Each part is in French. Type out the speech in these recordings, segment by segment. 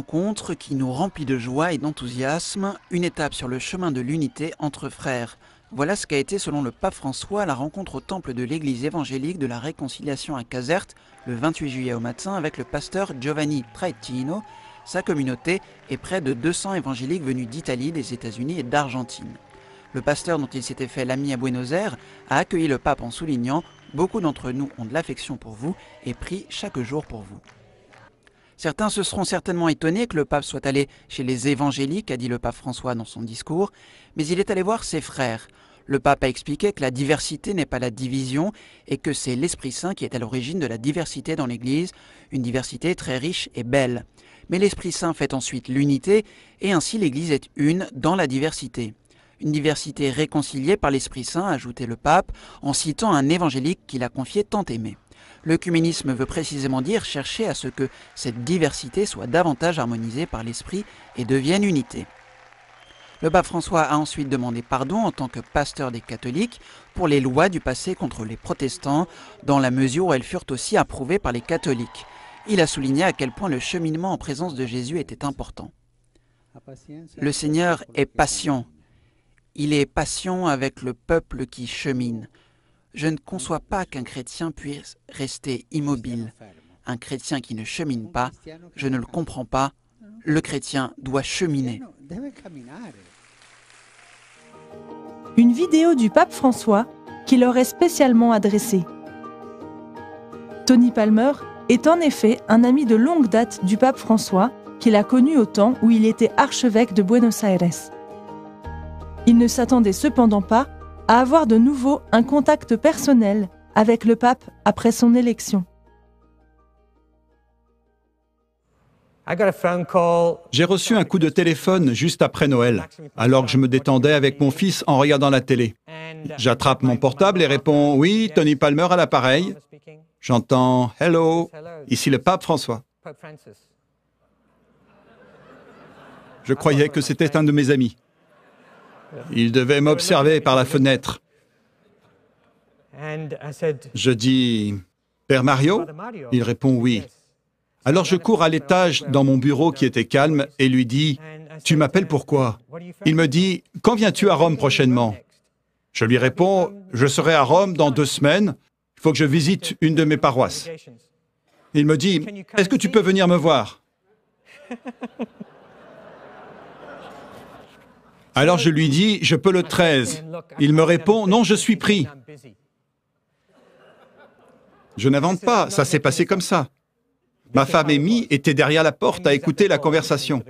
rencontre qui nous remplit de joie et d'enthousiasme, une étape sur le chemin de l'unité entre frères. Voilà ce qu'a été, selon le pape François, la rencontre au temple de l'église évangélique de la Réconciliation à Caserte, le 28 juillet au matin, avec le pasteur Giovanni Traettino, sa communauté et près de 200 évangéliques venus d'Italie, des États-Unis et d'Argentine. Le pasteur, dont il s'était fait l'ami à Buenos Aires, a accueilli le pape en soulignant « Beaucoup d'entre nous ont de l'affection pour vous et prient chaque jour pour vous ». Certains se seront certainement étonnés que le pape soit allé chez les évangéliques, a dit le pape François dans son discours, mais il est allé voir ses frères. Le pape a expliqué que la diversité n'est pas la division et que c'est l'Esprit Saint qui est à l'origine de la diversité dans l'Église, une diversité très riche et belle. Mais l'Esprit Saint fait ensuite l'unité et ainsi l'Église est une dans la diversité. Une diversité réconciliée par l'Esprit Saint, a ajouté le pape, en citant un évangélique qu'il a confié tant aimer. L'œcuménisme veut précisément dire chercher à ce que cette diversité soit davantage harmonisée par l'esprit et devienne unité. Le pape François a ensuite demandé pardon en tant que pasteur des catholiques pour les lois du passé contre les protestants, dans la mesure où elles furent aussi approuvées par les catholiques. Il a souligné à quel point le cheminement en présence de Jésus était important. Le Seigneur est patient. Il est patient avec le peuple qui chemine. Je ne conçois pas qu'un chrétien puisse rester immobile. Un chrétien qui ne chemine pas, je ne le comprends pas. Le chrétien doit cheminer. Une vidéo du pape François qui leur est spécialement adressée. Tony Palmer est en effet un ami de longue date du pape François qu'il a connu au temps où il était archevêque de Buenos Aires. Il ne s'attendait cependant pas à avoir de nouveau un contact personnel avec le pape après son élection. J'ai reçu un coup de téléphone juste après Noël, alors que je me détendais avec mon fils en regardant la télé. J'attrape mon portable et réponds « Oui, Tony Palmer à l'appareil ». J'entends « Hello, ici le pape François ». Je croyais que c'était un de mes amis. Il devait m'observer par la fenêtre. Je dis « Père Mario ?» Il répond « Oui ». Alors je cours à l'étage dans mon bureau qui était calme et lui dis « Tu m'appelles pourquoi ?» Il me dit « Quand viens-tu à Rome prochainement ?» Je lui réponds « Je serai à Rome dans 2 semaines. Il faut que je visite une de mes paroisses. » Il me dit « Est-ce que tu peux venir me voir ?» Alors je lui dis « Je peux le 13. » Il me répond « Non, je suis pris. » Je n'invente pas, ça s'est passé comme ça. Ma femme Amy était derrière la porte à écouter la conversation.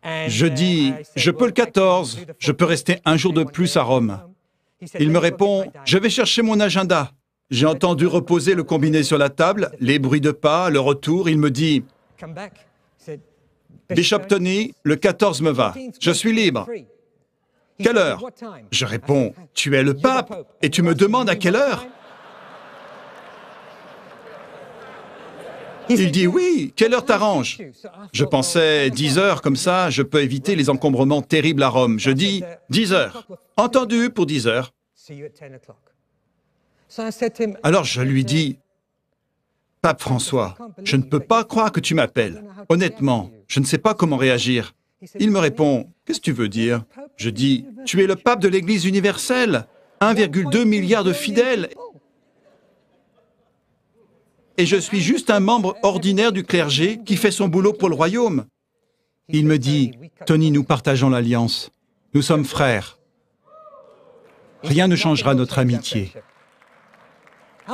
Je dis « Je peux le 14, je peux rester un jour de plus à Rome. » Il me répond « Je vais chercher mon agenda. » J'ai entendu reposer le combiné sur la table, les bruits de pas, le retour. Il me dit « Bishop Tony, le 14 me va. Je suis libre. » « Quelle heure ?» Je réponds « Tu es le pape et tu me demandes à quelle heure ?» Il dit « Oui, quelle heure t'arrange ?» Je pensais 10 heures, comme ça, je peux éviter les encombrements terribles à Rome. Je dis « 10 heures. » Entendu pour 10 heures. Alors je lui dis « Pape François, je ne peux pas croire que tu m'appelles. Honnêtement, je ne sais pas comment réagir. » Il me répond « Qu'est-ce que tu veux dire ?» Je dis « Tu es le pape de l'Église universelle, 1,2 milliard de fidèles. Et je suis juste un membre ordinaire du clergé qui fait son boulot pour le royaume. » Il me dit « Tony, nous partageons l'alliance. Nous sommes frères. Rien ne changera notre amitié. »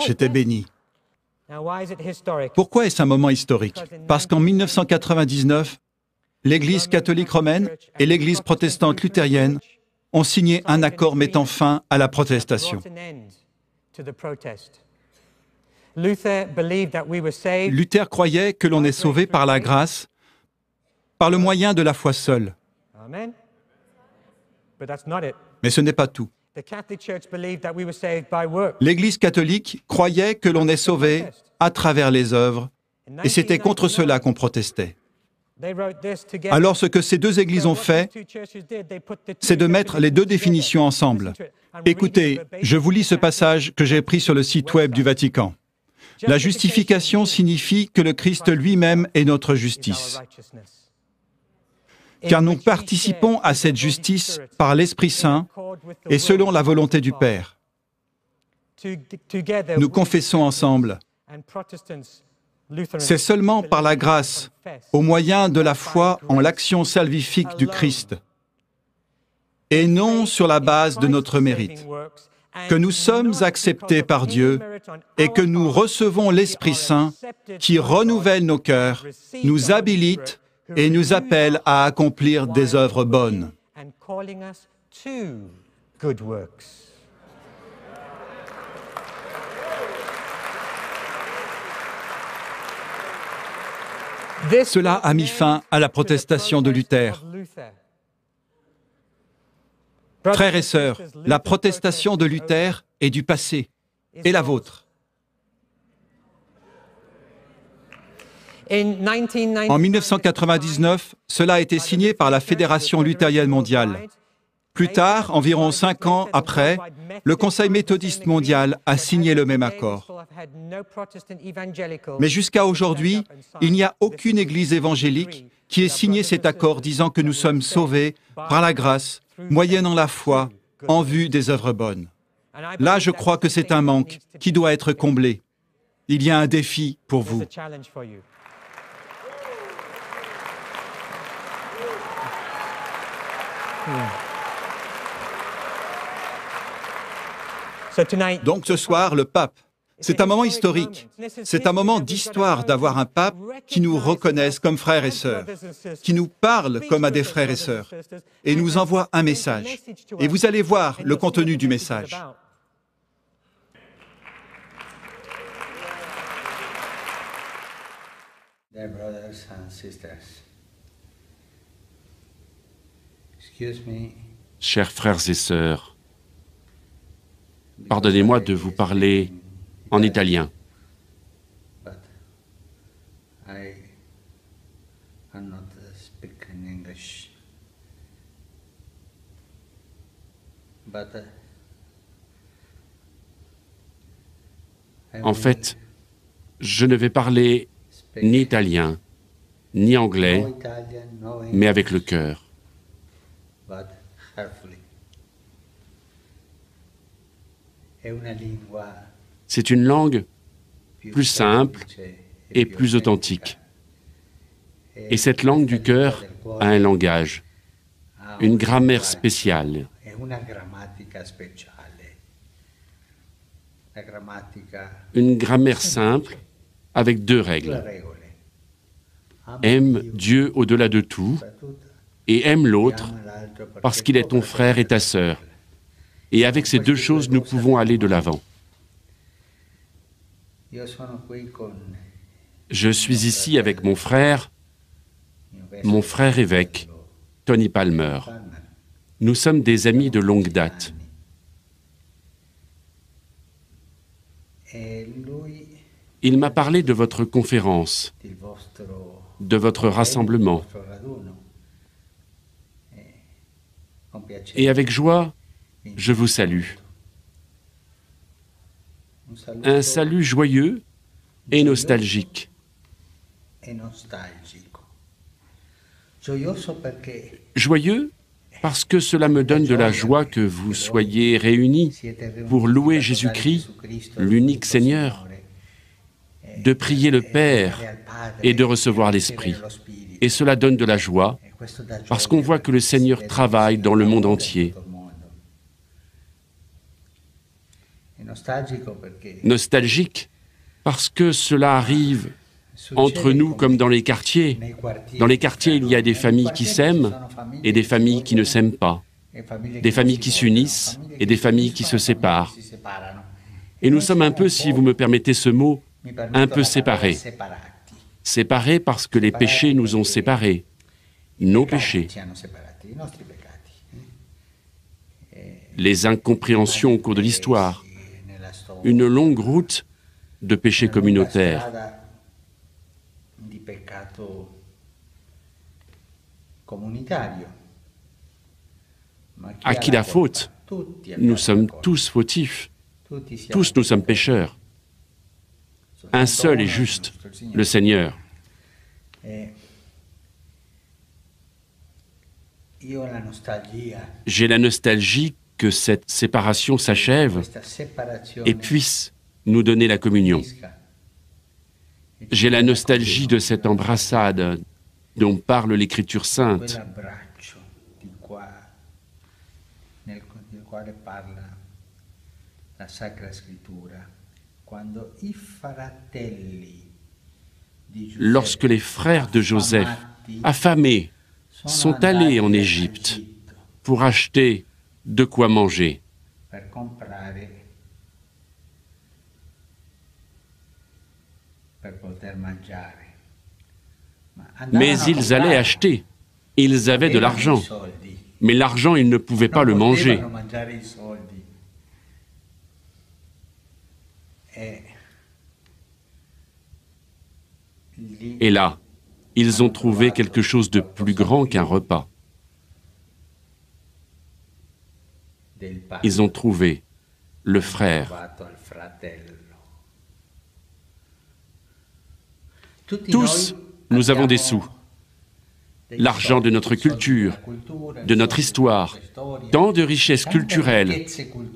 J'étais béni. Pourquoi est-ce un moment historique? Parce qu'en 1999, l'Église catholique romaine et l'Église protestante luthérienne ont signé un accord mettant fin à la protestation. Luther croyait que l'on est sauvé par la grâce, par le moyen de la foi seule. Mais ce n'est pas tout. L'Église catholique croyait que l'on est sauvé à travers les œuvres, et c'était contre cela qu'on protestait. Alors ce que ces 2 églises ont fait, c'est de mettre les 2 définitions ensemble. Écoutez, je vous lis ce passage que j'ai pris sur le site web du Vatican. La justification signifie que le Christ lui-même est notre justice. Car nous participons à cette justice par l'Esprit Saint et selon la volonté du Père. Nous confessons ensemble. C'est seulement par la grâce, au moyen de la foi en l'action salvifique du Christ, et non sur la base de notre mérite, que nous sommes acceptés par Dieu et que nous recevons l'Esprit Saint qui renouvelle nos cœurs, nous habilite et nous appelle à accomplir des œuvres bonnes. Cela a mis fin à la protestation de Luther. Frères et sœurs, la protestation de Luther est du passé, et la vôtre. En 1999, cela a été signé par la Fédération luthérienne mondiale. Plus tard, environ 5 ans après, le Conseil méthodiste mondial a signé le même accord. Mais jusqu'à aujourd'hui, il n'y a aucune église évangélique qui ait signé cet accord disant que nous sommes sauvés par la grâce, moyennant la foi, en vue des œuvres bonnes. Là, je crois que c'est un manque qui doit être comblé. Il y a un défi pour vous. Donc ce soir, le pape, c'est un moment historique. C'est un moment d'histoire d'avoir un pape qui nous reconnaisse comme frères et sœurs, qui nous parle comme à des frères et sœurs, et nous envoie un message. Et vous allez voir le contenu du message. Chers frères et sœurs, pardonnez-moi de vous parler en italien. En fait, je ne vais parler ni italien, ni anglais, mais avec le cœur. C'est une langue plus simple et plus authentique. Et cette langue du cœur a un langage, une grammaire spéciale. Une grammaire simple avec 2 règles. Aime Dieu au-delà de tout et aime l'autre parce qu'il est ton frère et ta sœur. Et avec ces 2 choses, nous pouvons aller de l'avant. Je suis ici avec mon frère évêque, Tony Palmer. Nous sommes des amis de longue date. Il m'a parlé de votre conférence, de votre rassemblement. Et avec joie, je vous salue. Un salut joyeux et nostalgique. Joyeux parce que cela me donne de la joie que vous soyez réunis pour louer Jésus-Christ, l'unique Seigneur, de prier le Père et de recevoir l'Esprit. Et cela donne de la joie parce qu'on voit que le Seigneur travaille dans le monde entier. Nostalgique parce que cela arrive entre nous comme dans les quartiers. Dans les quartiers, il y a des familles qui s'aiment et des familles qui ne s'aiment pas. Des familles qui s'unissent et des familles qui se séparent. Et nous sommes un peu, si vous me permettez ce mot, un peu séparés. Séparés parce que les péchés nous ont séparés. Nos péchés. Les incompréhensions au cours de l'histoire. Une longue route de péchés communautaires. À qui la faute? Nous sommes tous fautifs. Tous nous sommes pécheurs. Un seul est juste, le Seigneur. J'ai la nostalgie que cette séparation s'achève et puisse nous donner la communion. J'ai la nostalgie de cette embrassade dont parle l'Écriture sainte. Lorsque les frères de Joseph, affamés, sont allés en Égypte pour acheter de quoi manger. Mais ils allaient acheter. Ils avaient de l'argent. Mais l'argent, ils ne pouvaient pas le manger. Et là, ils ont trouvé quelque chose de plus grand qu'un repas. Ils ont trouvé le frère. Tous, nous avons des sous. L'argent de notre culture, de notre histoire, tant de richesses culturelles,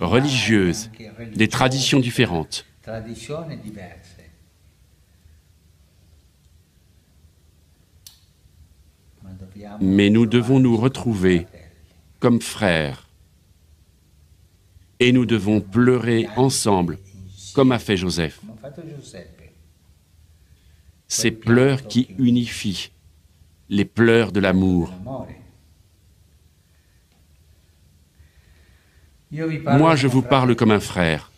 religieuses, des traditions différentes. Mais nous devons nous retrouver comme frères. Et nous devons pleurer ensemble, comme a fait Joseph. Ces pleurs qui unifient, les pleurs de l'amour. Moi, je vous parle comme un frère.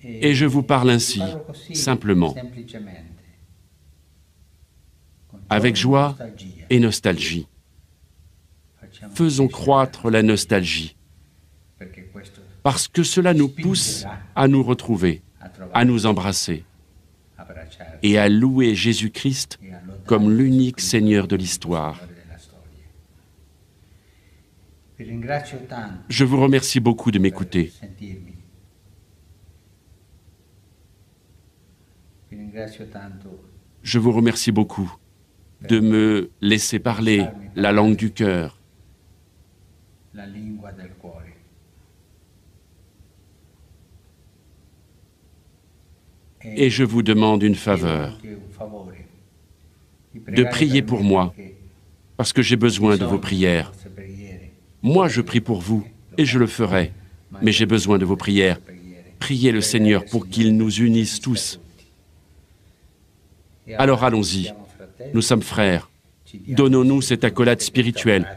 Et je vous parle ainsi, simplement, avec joie et nostalgie. Faisons croître la nostalgie, parce que cela nous pousse à nous retrouver, à nous embrasser et à louer Jésus-Christ comme l'unique Seigneur de l'histoire. Je vous remercie beaucoup de m'écouter. Je vous remercie beaucoup de me laisser parler la langue du cœur. Et je vous demande une faveur, de prier pour moi, parce que j'ai besoin de vos prières. Moi, je prie pour vous, et je le ferai, mais j'ai besoin de vos prières. Priez le Seigneur pour qu'il nous unisse tous. Alors allons-y, nous sommes frères. Donnons-nous cette accolade spirituelle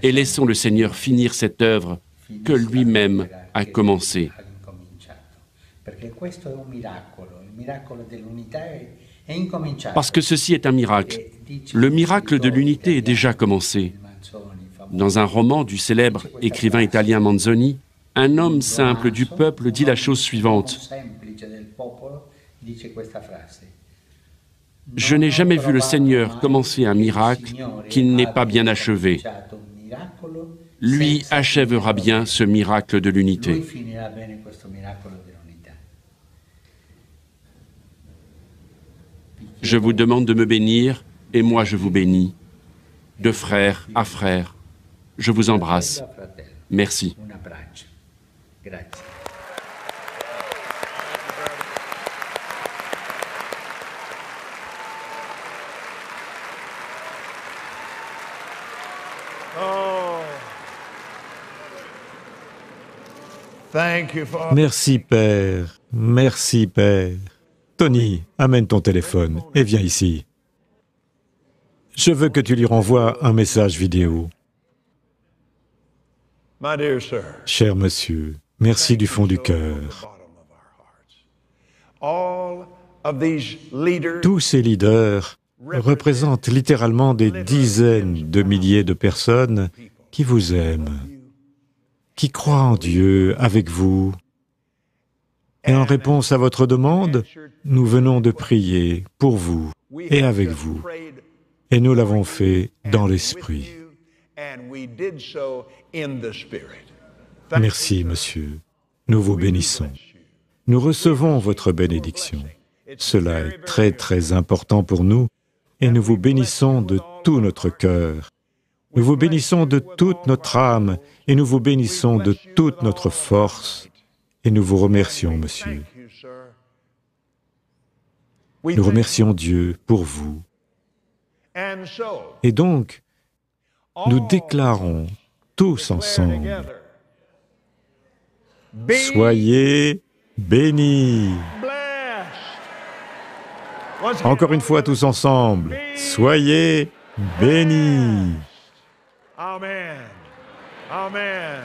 et laissons le Seigneur finir cette œuvre que lui-même a commencée. Parce que ceci est un miracle. Le miracle de l'unité est déjà commencé. Dans un roman du célèbre écrivain italien Manzoni, un homme simple du peuple dit la chose suivante. Je n'ai jamais vu le Seigneur commencer un miracle qu'il n'ait pas bien achevé. Lui achèvera bien ce miracle de l'unité. Je vous demande de me bénir, et moi je vous bénis. De frère à frère, je vous embrasse. Merci. Merci, Père. Merci, Père. Tony, amène ton téléphone et viens ici. Je veux que tu lui renvoies un message vidéo. Cher monsieur, merci du fond du cœur. Tous ces leaders représentent littéralement des dizaines de milliers de personnes qui vous aiment, qui croient en Dieu avec vous. Et en réponse à votre demande, nous venons de prier pour vous et avec vous. Et nous l'avons fait dans l'Esprit. Merci, monsieur. Nous vous bénissons. Nous recevons votre bénédiction. Cela est très, très important pour nous et nous vous bénissons de tout notre cœur. Nous vous bénissons de toute notre âme et nous vous bénissons de toute notre force et nous vous remercions, monsieur. Nous remercions Dieu pour vous. Et donc, nous déclarons tous ensemble, soyez bénis. Encore une fois, tous ensemble, soyez bénis. Amen. Amen.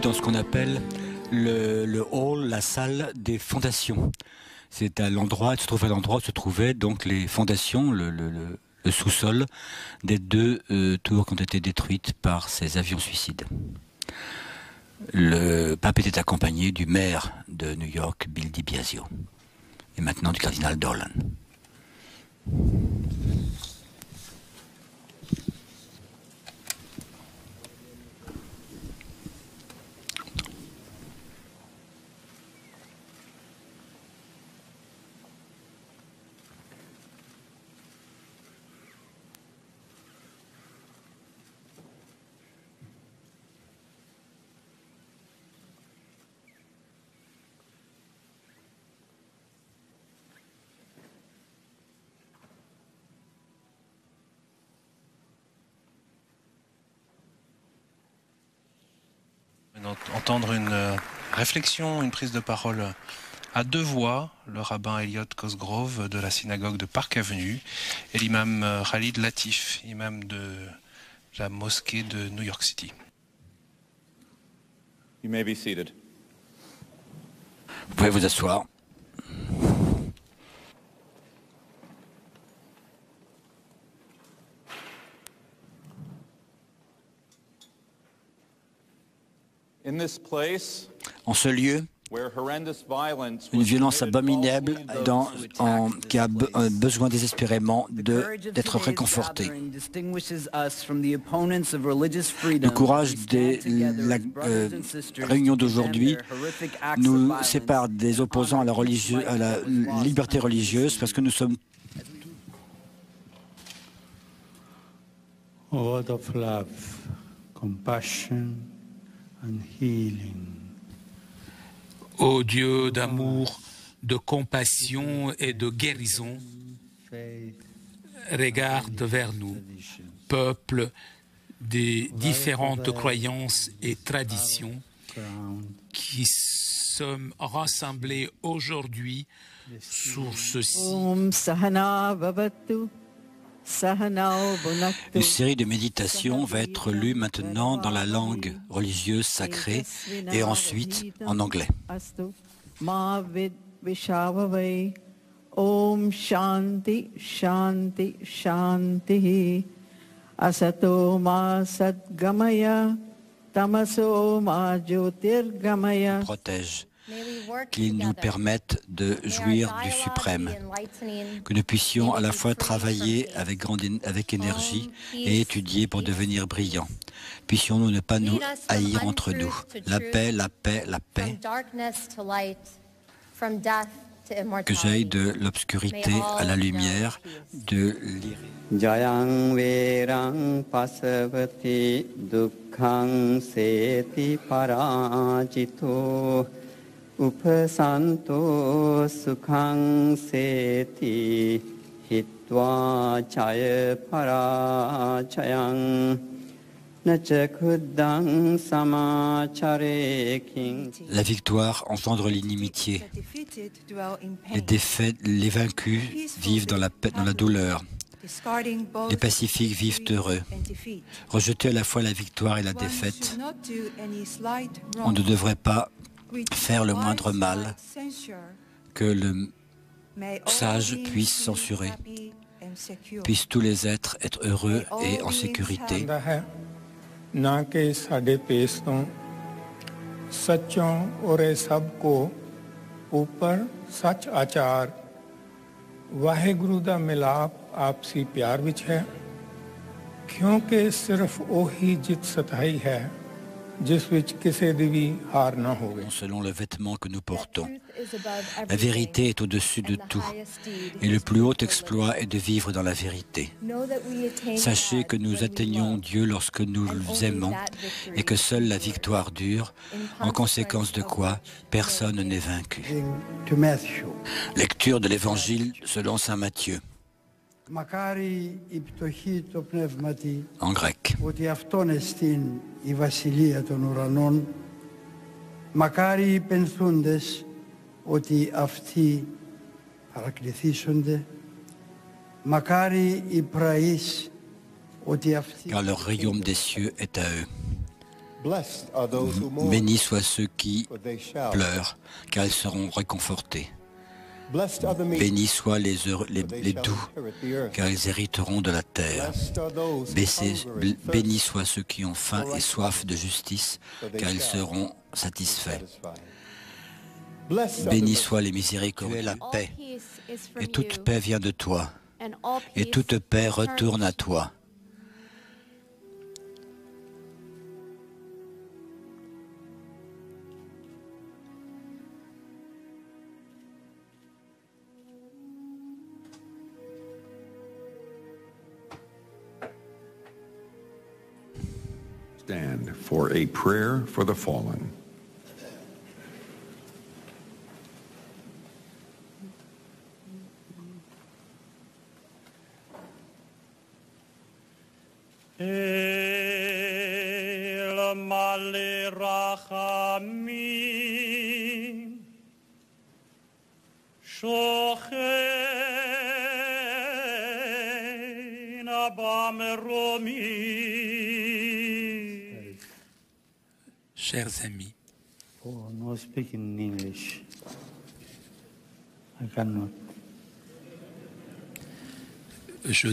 dans ce qu'on appelle le hall, la salle des fondations. C'est à l'endroit, se trouve à l'endroit où se trouvaient donc les fondations, le sous-sol des deux tours qui ont été détruites par ces avions suicides. Le pape était accompagné du maire de New York, Bill DiBiasio, et maintenant du cardinal Dorlan. Entendre une réflexion, une prise de parole à deux voix, le rabbin Elliot Cosgrove de la synagogue de Park Avenue et l'imam Khalid Latif, imam de la mosquée de New York City. You may be seated. Vous pouvez vous asseoir. In this place, En ce lieu, where horrendous violence une was violence committed abominable falsely in those qui a besoin désespérément d'être réconforté. Le courage de la réunion d'aujourd'hui nous sépare des opposants à la liberté religieuse parce que nous sommes word of love, compassion and healing. Ô Dieu d'amour, de compassion et de guérison, regarde vers nous, peuple des différentes croyances et traditions qui sommes rassemblés aujourd'hui sur ceci. Une série de méditations va être lue maintenant dans la langue religieuse sacrée et ensuite en anglais. Om Shanti Shanti Shanti Asato Ma Sadgamaya Tamaso Ma Jyotirgamaya. Protège, qu'il nous permette de jouir du suprême, que nous puissions à la fois travailler avec énergie et étudier pour devenir brillants. Puissions-nous ne pas nous haïr entre nous. La paix, la paix, la paix. Que j'aille de l'obscurité à la lumière, de Jayang Verang Pasavati Dukkhang Seti Parajito Upasanto Sukhang Seti Hitva Chaya Parachayang Nachakudang Samachare King. La victoire engendre l'inimitié. Les vaincus vivent dans la douleur. Les pacifiques vivent heureux. Rejeter à la fois la victoire et la défaite, on ne devrait pas faire le moindre mal que le sage puisse censurer. Puissent tous les êtres être heureux et en sécurité. ना के साडे पेश तो सच्चों और सबको ऊपर सच आचार वाहेगुरु दा मिलाप आपसी प्यार विच है क्योंकि सिर्फ ओही जित सताई है जिस विच किसी दी भी हार ना होवे. Selon le vêtement que nous portons, la vérité est au-dessus de tout, et le plus haut exploit est de vivre dans la vérité. Sachez que nous atteignons Dieu lorsque nous aimons, et que seule la victoire dure, en conséquence de quoi personne n'est vaincu. Lecture de l'Évangile selon saint Matthieu. En grec. Μακάρι πενθούντες ότι αυτοί παρακληθήσονται. Μακάρι οι πραείς ότι αυτοί... Car le royaume des cieux est à eux. Bénis soient ceux qui pleurent, car ils seront réconfortés. Bénis soient les doux, car ils hériteront de la terre. Bénis soient ceux qui ont faim et soif de justice, car ils seront satisfaits. Bénis soient les miséricordieux, la paix. Et toute paix vient de toi. Et toute paix retourne à toi. Stand for a prayer for the fallen. El male rachamim shochen abba meromi. Chers amis, Oh, no speak in English. I cannot. je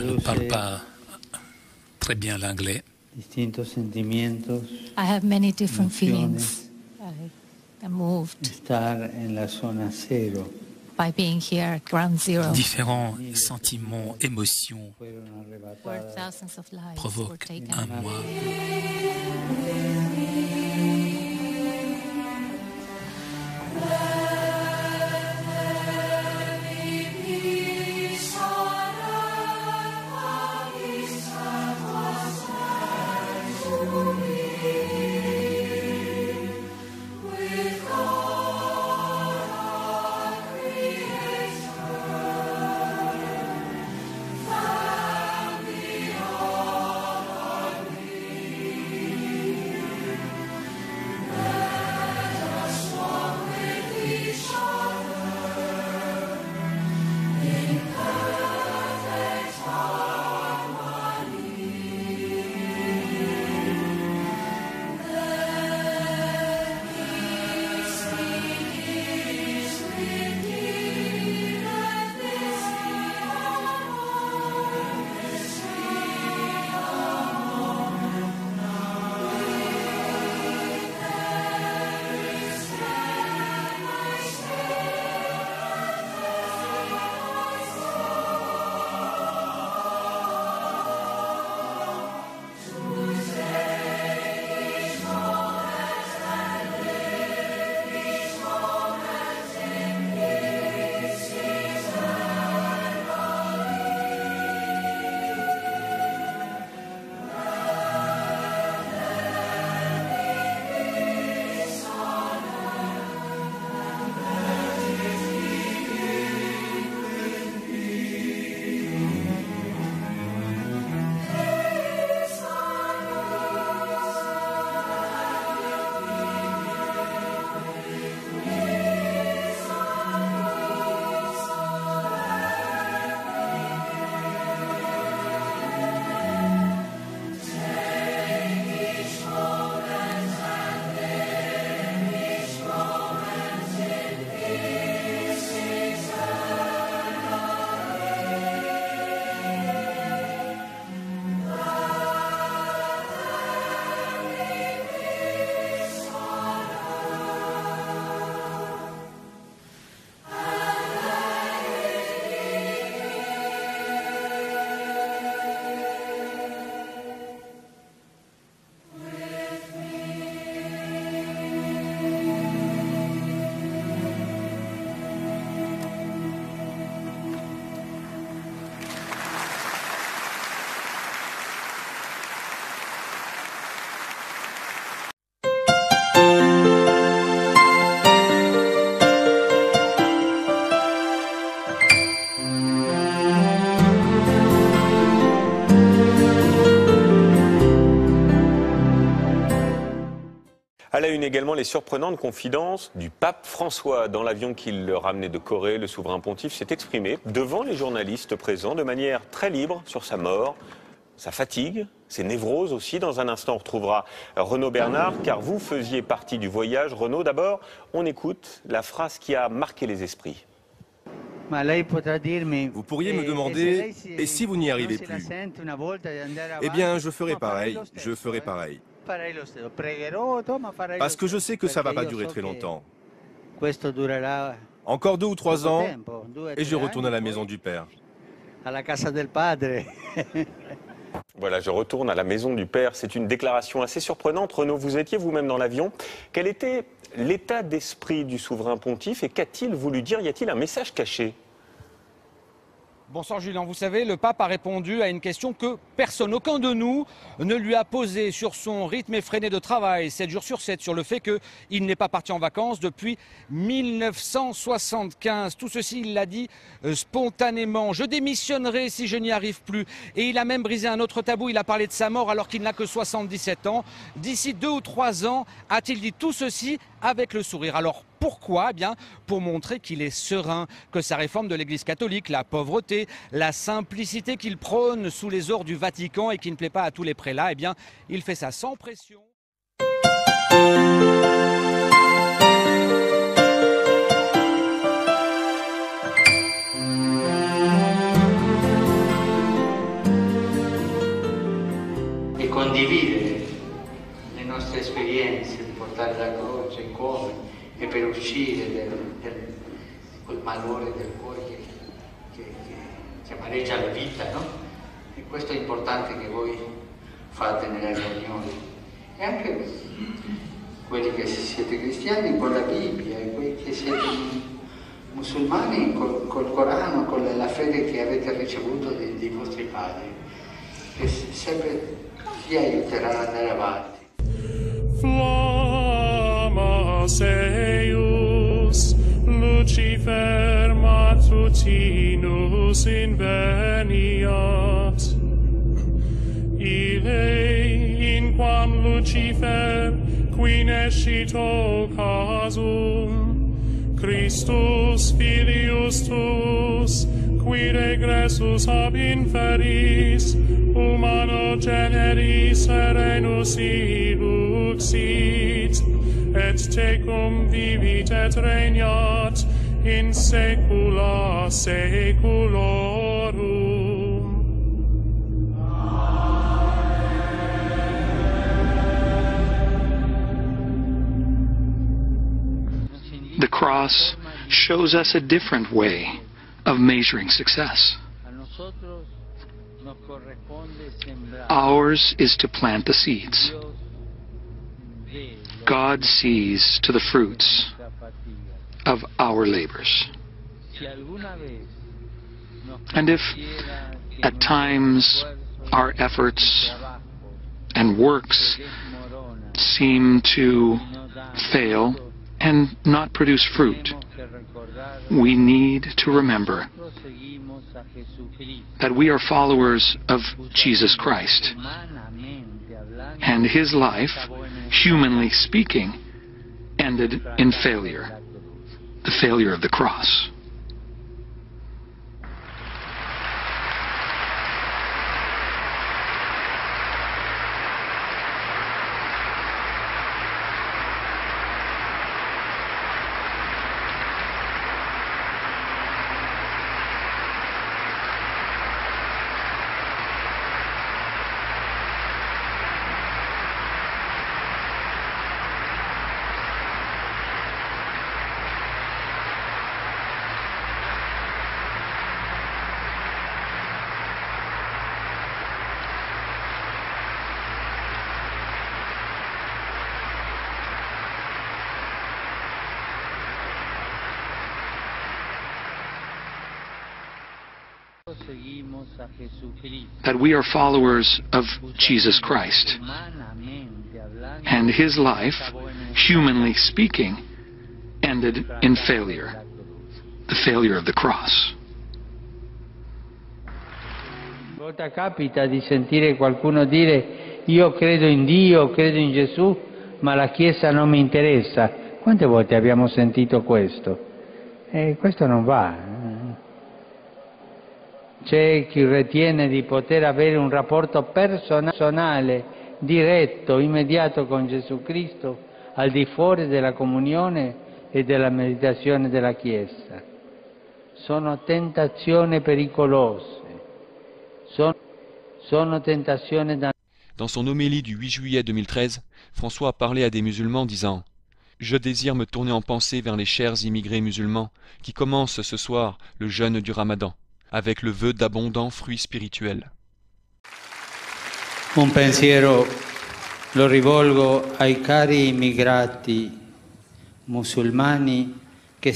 ne parle pas très bien l'anglais. Distintos sentimientos. I have many different emociones. feelings. I'm moved Estar en la zona cero. by being here at Ground Zero, Différents sentiments, émotions where thousands of lives were provoquent taken. en moi À la une également, les surprenantes confidences du pape François. Dans l'avion qui le ramenait de Corée, le souverain pontife s'est exprimé devant les journalistes présents de manière très libre sur sa mort, sa fatigue ses névroses aussi. Dans un instant, on retrouvera Renaud Bernard, car vous faisiez partie du voyage. Renaud, d'abord, on écoute la phrase qui a marqué les esprits. Vous pourriez me demander, et si vous n'y arrivez plus? Eh bien, je ferai pareil, je ferai pareil. Parce que je sais que ça ne va pas durer très longtemps. Encore 2 ou 3 ans, et je retourne à la maison du Père. Voilà, je retourne à la maison du Père. C'est une déclaration assez surprenante. Renaud, vous étiez vous-même dans l'avion. Quel était l'état d'esprit du souverain pontife et qu'a-t-il voulu dire? Y a-t-il un message caché? Bonsoir Julien, vous savez, le pape a répondu à une question que personne, aucun de nous ne lui a posée sur son rythme effréné de travail, 7 jours sur 7, sur le fait qu'il n'est pas parti en vacances depuis 1975. Tout ceci, il l'a dit spontanément. Je démissionnerai si je n'y arrive plus. Et il a même brisé un autre tabou, il a parlé de sa mort alors qu'il n'a que 77 ans. D'ici 2 ou 3 ans, a-t-il dit tout ceci avec le sourire. Alors pourquoi? Eh bien, pour montrer qu'il est serein, que sa réforme de l'Église catholique, la pauvreté, la simplicité qu'il prône sous les ors du Vatican et qui ne plaît pas à tous les prélats, eh bien, il fait ça sans pression. E condividere le nostre esperienze, di portare la croce come e per uscire quel malore del cuore che amareggia la vita, no? E questo è importante che voi fate nelle riunioni. E anche quelli che siete cristiani con la Bibbia, e quelli che siete musulmani col Corano, con la fede che avete ricevuto dei vostri padri, che sempre vi aiuterà ad andare avanti. Flammas eius, Lucifer matutinus inveniat. Ille in quam Lucifer qui nescito casum, Christus filius tuus, qui regressus ab inferis, humano generis serenus iluxit, et tecum vivit et regnat in saecula saeculorum. The cross shows us a different way of measuring success. Ours is to plant the seeds. God sees to the fruits of our labors. And if at times our efforts and works seem to fail and not produce fruit, we need to remember that we are followers of Jesus Christ, and his life, humanly speaking, ended in failure, the failure of the cross. That we are followers of Jesus Christ, and his life, humanly speaking, ended in failure, the failure of the cross. A volte capita di sentire qualcuno dire: io credo in Dio, credo in Gesù, ma la Chiesa non mi interessa. Quante volte abbiamo sentito questo? Questo non va. C'è chi ritiene di poter avere un rapporto personale, diretto, immediato con Gesù Cristo, al di fuori della comunione e della meditazione della Chiesa. Sono tentazioni pericolose, sono tentazioni da... Dans son homélie du 8 juillet 2013, François a parlé à des musulmans disant « Je désire me tourner en pensée vers les chers immigrés musulmans qui commencent ce soir le jeûne du Ramadan, avec le vœu d'abondants fruits spirituels. » Un pensiero lo rivolgo ai cari immigrati musulmani che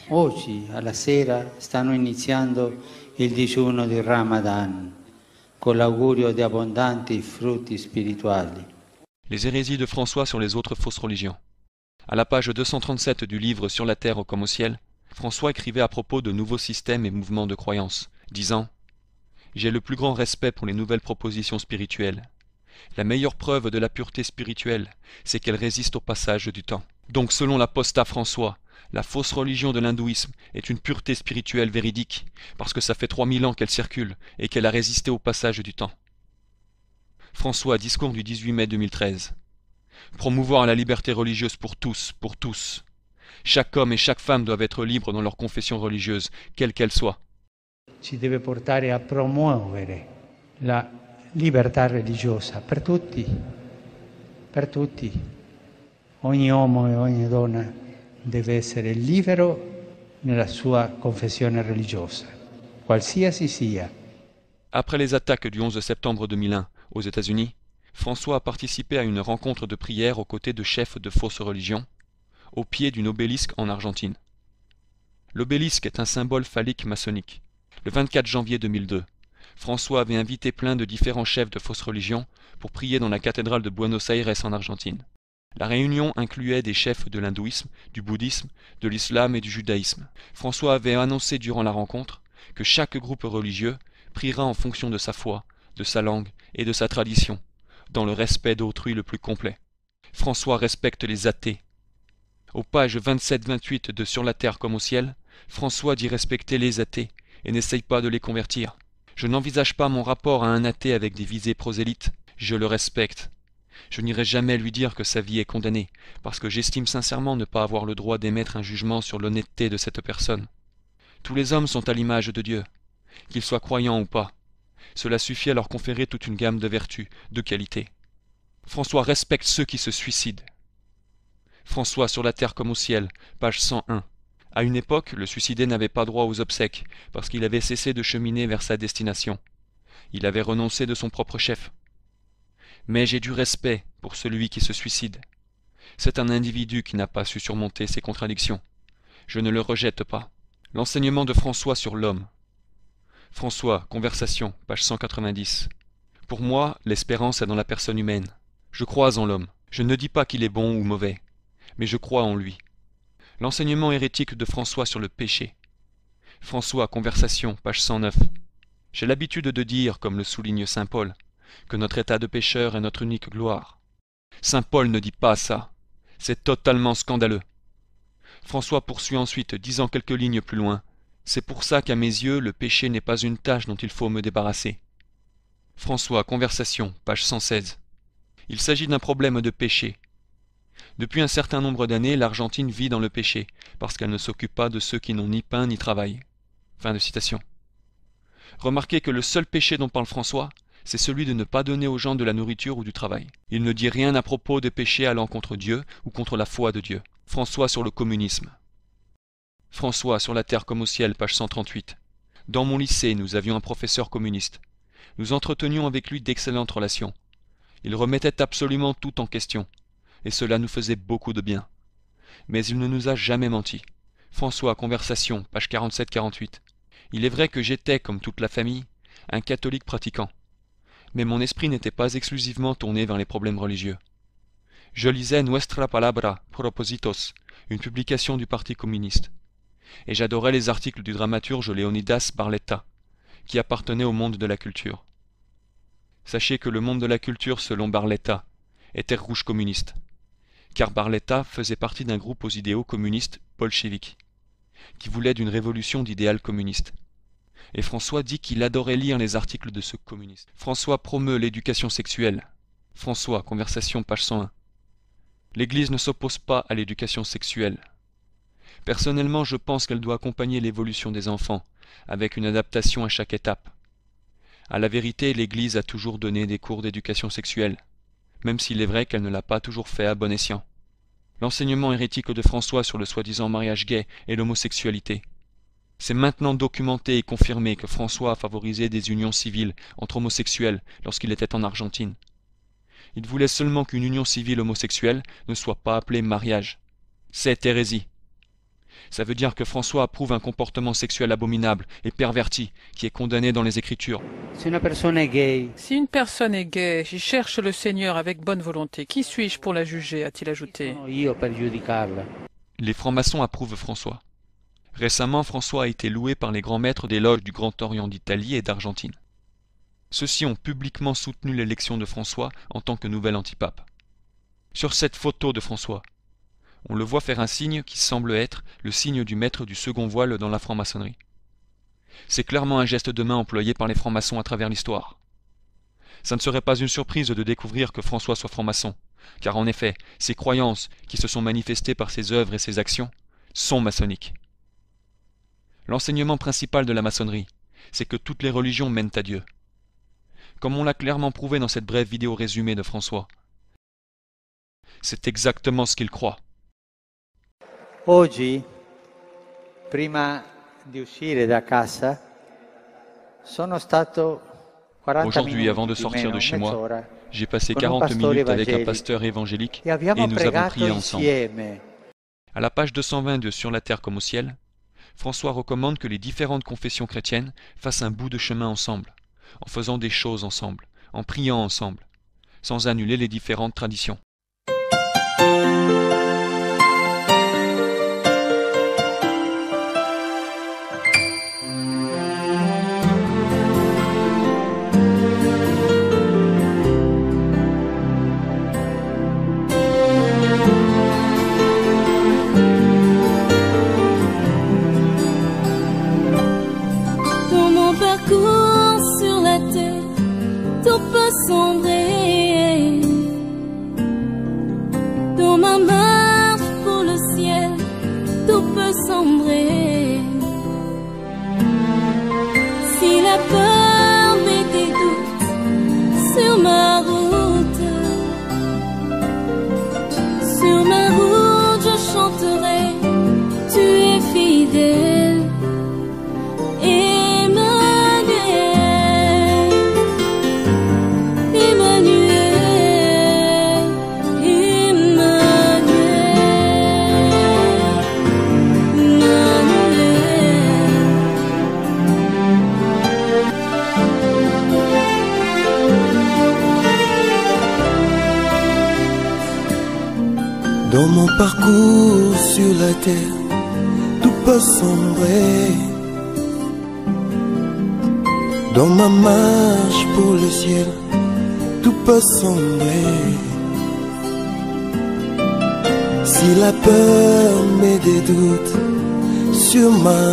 oggi alla sera stanno iniziando il digiuno di Ramadan con l'augurio di abbondanti frutti spirituali. Les hérésies de François sur les autres fausses religions. À la page 237 du livre Sur la terre comme au ciel, François écrivait à propos de nouveaux systèmes et mouvements de croyance, disant « J'ai le plus grand respect pour les nouvelles propositions spirituelles. La meilleure preuve de la pureté spirituelle, c'est qu'elle résiste au passage du temps. Donc selon l'apostat François, la fausse religion de l'hindouisme est une pureté spirituelle véridique, parce que ça fait 3000 ans qu'elle circule et qu'elle a résisté au passage du temps. » François, discours du 18 mai 2013. Promouvoir la liberté religieuse pour tous, pour tous. Chaque homme et chaque femme doivent être libres dans leur confession religieuse, quelle qu'elle soit. Ci deve portare a promuovere la libertà religiosa per tutti, per tutti. Ogni uomo e ogni donna deve essere libero nella sua confessione religiosa, qualsiasi sia. Après les attaques du 11 septembre 2001 aux États-Unis, François a participé à une rencontre de prière aux côtés de chefs de fausses religions, au pied d'une obélisque en Argentine. L'obélisque est un symbole phallique maçonnique. Le 24 janvier 2002, François avait invité plein de différents chefs de fausses religions pour prier dans la cathédrale de Buenos Aires en Argentine. La réunion incluait des chefs de l'hindouisme, du bouddhisme, de l'islam et du judaïsme. François avait annoncé durant la rencontre que chaque groupe religieux priera en fonction de sa foi, de sa langue et de sa tradition, dans le respect d'autrui le plus complet. François respecte les athées. Aux pages 27-28 de Sur la terre comme au ciel, François dit respecter les athées et n'essaye pas de les convertir. Je n'envisage pas mon rapport à un athée avec des visées prosélytes, je le respecte. Je n'irai jamais lui dire que sa vie est condamnée, parce que j'estime sincèrement ne pas avoir le droit d'émettre un jugement sur l'honnêteté de cette personne. Tous les hommes sont à l'image de Dieu, qu'ils soient croyants ou pas. Cela suffit à leur conférer toute une gamme de vertus, de qualités. François respecte ceux qui se suicident. François sur la terre comme au ciel, page 101. À une époque, le suicidé n'avait pas droit aux obsèques, parce qu'il avait cessé de cheminer vers sa destination. Il avait renoncé de son propre chef. Mais j'ai du respect pour celui qui se suicide. C'est un individu qui n'a pas su surmonter ses contradictions. Je ne le rejette pas. L'enseignement de François sur l'homme. François, Conversation, page 190. Pour moi, l'espérance est dans la personne humaine. Je crois en l'homme. Je ne dis pas qu'il est bon ou mauvais, mais je crois en lui. L'enseignement hérétique de François sur le péché. François, Conversation, page 109. J'ai l'habitude de dire, comme le souligne saint Paul, que notre état de pécheur est notre unique gloire. Saint Paul ne dit pas ça. C'est totalement scandaleux. François poursuit ensuite, disant quelques lignes plus loin. C'est pour ça qu'à mes yeux, le péché n'est pas une tâche dont il faut me débarrasser. François, Conversation, page 116. Il s'agit d'un problème de péché. Depuis un certain nombre d'années, l'Argentine vit dans le péché, parce qu'elle ne s'occupe pas de ceux qui n'ont ni pain ni travail. Fin de citation. Remarquez que le seul péché dont parle François, c'est celui de ne pas donner aux gens de la nourriture ou du travail. Il ne dit rien à propos de péché allant contre Dieu ou contre la foi de Dieu. François sur le communisme. François sur la terre comme au ciel, page 138. Dans mon lycée, nous avions un professeur communiste. Nous entretenions avec lui d'excellentes relations. Il remettait absolument tout en question, et cela nous faisait beaucoup de bien. Mais il ne nous a jamais menti. François, Conversation, page 47-48. Il est vrai que j'étais, comme toute la famille, un catholique pratiquant. Mais mon esprit n'était pas exclusivement tourné vers les problèmes religieux. Je lisais Nuestra Palabra, Propositos, une publication du Parti communiste. Et j'adorais les articles du dramaturge Leonidas Barletta, qui appartenait au monde de la culture. Sachez que le monde de la culture, selon Barletta, était rouge communiste, car Barletta faisait partie d'un groupe aux idéaux communistes bolcheviques, qui voulait d'une révolution d'idéal communiste. Et François dit qu'il adorait lire les articles de ce communiste. François promeut l'éducation sexuelle. François, Conversation, page 101. L'Église ne s'oppose pas à l'éducation sexuelle. Personnellement, je pense qu'elle doit accompagner l'évolution des enfants, avec une adaptation à chaque étape. À la vérité, l'Église a toujours donné des cours d'éducation sexuelle, même s'il est vrai qu'elle ne l'a pas toujours fait à bon escient. L'enseignement hérétique de François sur le soi-disant mariage gay et l'homosexualité. C'est maintenant documenté et confirmé que François a favorisé des unions civiles entre homosexuels lorsqu'il était en Argentine. Il voulait seulement qu'une union civile homosexuelle ne soit pas appelée mariage. C'est hérésie. Ça veut dire que François approuve un comportement sexuel abominable et perverti qui est condamné dans les Écritures. Si une personne est gay, j'y cherche le Seigneur avec bonne volonté. Qui suis-je pour la juger, a-t-il ajouté. Les francs-maçons approuvent François. Récemment, François a été loué par les grands maîtres des loges du Grand Orient d'Italie et d'Argentine. Ceux-ci ont publiquement soutenu l'élection de François en tant que nouvel antipape. Sur cette photo de François, on le voit faire un signe qui semble être le signe du maître du second voile dans la franc-maçonnerie. C'est clairement un geste de main employé par les francs-maçons à travers l'histoire. Ça ne serait pas une surprise de découvrir que François soit franc-maçon, car en effet, ses croyances, qui se sont manifestées par ses œuvres et ses actions, sont maçonniques. L'enseignement principal de la maçonnerie, c'est que toutes les religions mènent à Dieu. Comme on l'a clairement prouvé dans cette brève vidéo résumée de François. C'est exactement ce qu'il croit. Oggi, prima di uscire da casa, sono stato 40 Aujourd'hui, avant de sortir de chez moi, j'ai passé 40 minutes avec un pasteur évangélique et nous avons prié ensemble. À la page 220 de Sur la terre comme au ciel, François recommande que les différentes confessions chrétiennes fassent un bout de chemin ensemble, en faisant des choses ensemble, en priant ensemble, sans annuler les différentes traditions. Sombrer dans ma marche pour le ciel, tout peut sombrer. Si la peur met des doutes sur ma route, je chanterai, tu es fidèle. Dans mon parcours sur la terre, tout peut sombrer. Dans ma marche pour le ciel, tout peut sombrer. Si la peur met des doutes sur ma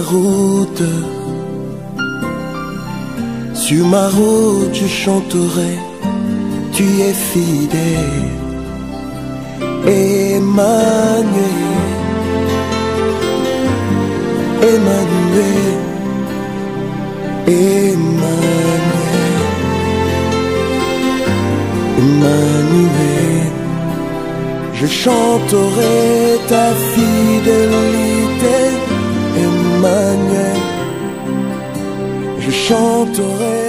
route, je chanterai, tu es fidèle. Emmanuel, Emmanuel, Emmanuel, Emmanuel. Je chanterai ta fidélité, Emmanuel. Je chanterai